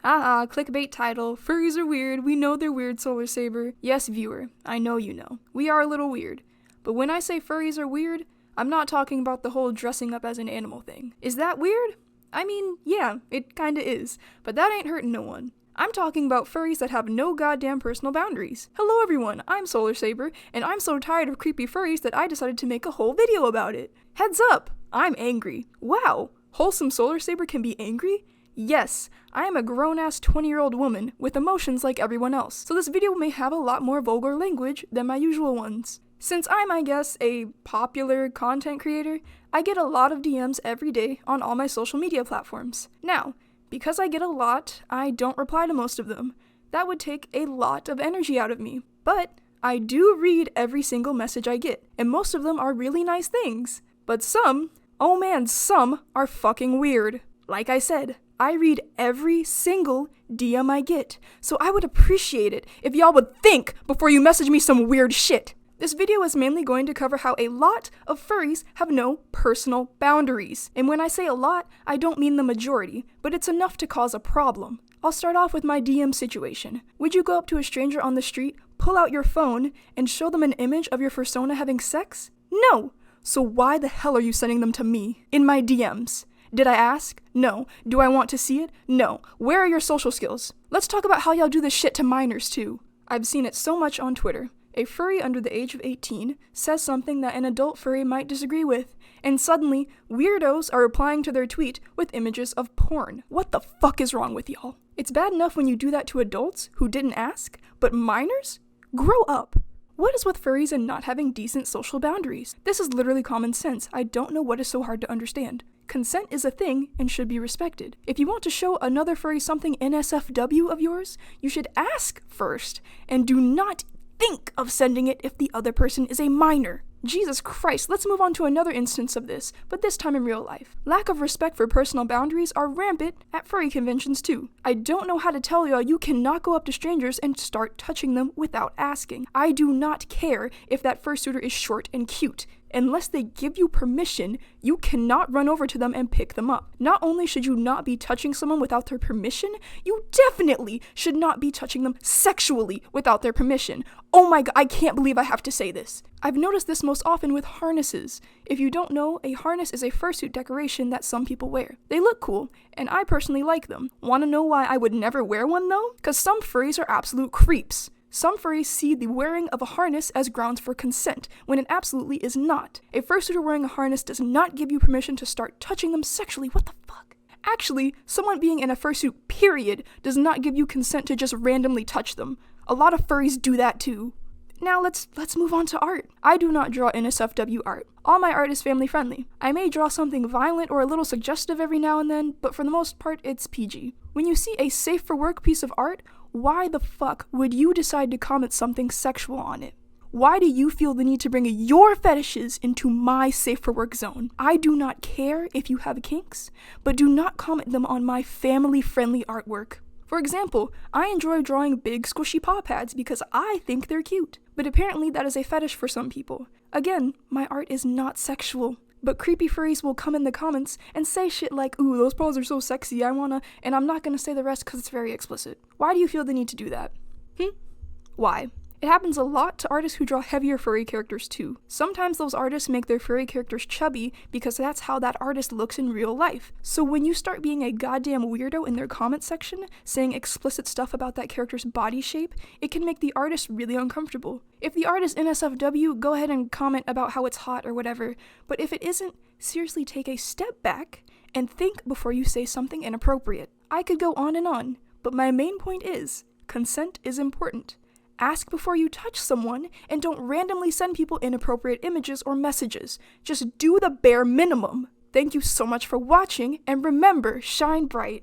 Haha, clickbait title, furries are weird, we know they're weird, solarsaber. Yes, viewer, I know you know. We are a little weird. But when I say furries are weird, I'm not talking about the whole dressing up as an animal thing. Is that weird? I mean, yeah, it kinda is. But that ain't hurting no one. I'm talking about furries that have no goddamn personal boundaries. Hello everyone, I'm solarsaber, and I'm so tired of creepy furries that I decided to make a whole video about it. Heads up, I'm angry. Wow, wholesome solarsaber can be angry? Yes, I am a grown-ass 20-year-old woman with emotions like everyone else, so this video may have a lot more vulgar language than my usual ones. Since I'm, I guess, a popular content creator, I get a lot of DMs every day on all my social media platforms. Now, because I get a lot, I don't reply to most of them. That would take a lot of energy out of me. But I do read every single message I get, and most of them are really nice things. But some, oh man, some are fucking weird. Like I said, I read every single DM I get, so I would appreciate it if y'all would think before you message me some weird shit. This video is mainly going to cover how a lot of furries have no personal boundaries. And when I say a lot, I don't mean the majority, but it's enough to cause a problem. I'll start off with my DM situation. Would you go up to a stranger on the street, pull out your phone, and show them an image of your fursona having sex? No! So why the hell are you sending them to me in my DMs? Did I ask? No. Do I want to see it? No. Where are your social skills? Let's talk about how y'all do this shit to minors too. I've seen it so much on Twitter. A furry under the age of 18 says something that an adult furry might disagree with, and suddenly, weirdos are replying to their tweet with images of porn. What the fuck is wrong with y'all? It's bad enough when you do that to adults who didn't ask, but minors? Grow up. What is with furries and not having decent social boundaries? This is literally common sense. I don't know what is so hard to understand. Consent is a thing and should be respected. If you want to show another furry something NSFW of yours, you should ask first, and do not think of sending it if the other person is a minor. Jesus Christ, let's move on to another instance of this, but this time in real life. Lack of respect for personal boundaries are rampant at furry conventions too. I don't know how to tell y'all you cannot go up to strangers and start touching them without asking. I do not care if that fursuiter is short and cute. Unless they give you permission, you cannot run over to them and pick them up. Not only should you not be touching someone without their permission, you definitely should not be touching them sexually without their permission. Oh my god, I can't believe I have to say this. I've noticed this most often with harnesses. If you don't know, a harness is a fursuit decoration that some people wear. They look cool, and I personally like them. Wanna know why I would never wear one though? Cause some furries are absolute creeps. Some furries see the wearing of a harness as grounds for consent, when it absolutely is not. A fursuiter wearing a harness does not give you permission to start touching them sexually. What the fuck? Actually, someone being in a fursuit, period, does not give you consent to just randomly touch them. A lot of furries do that too. Now let's move on to art. I do not draw NSFW art. All my art is family friendly. I may draw something violent or a little suggestive every now and then, but for the most part, it's PG. When you see a safe for work piece of art, why the fuck would you decide to comment something sexual on it? Why do you feel the need to bring your fetishes into my safe for work zone? I do not care if you have kinks, but do not comment them on my family-friendly artwork. For example, I enjoy drawing big squishy paw pads because I think they're cute, but apparently that is a fetish for some people. Again, my art is not sexual. But creepy furries will come in the comments and say shit like, ooh, those paws are so sexy, I wanna, and I'm not gonna say the rest because it's very explicit. Why do you feel the need to do that? Why? It happens a lot to artists who draw heavier furry characters too. Sometimes those artists make their furry characters chubby because that's how that artist looks in real life. So when you start being a goddamn weirdo in their comment section, saying explicit stuff about that character's body shape, it can make the artist really uncomfortable. If the art is NSFW, go ahead and comment about how it's hot or whatever, but if it isn't, seriously take a step back and think before you say something inappropriate. I could go on, but my main point is, consent is important. Ask before you touch someone, and don't randomly send people inappropriate images or messages. Just do the bare minimum. Thank you so much for watching, and remember, shine bright.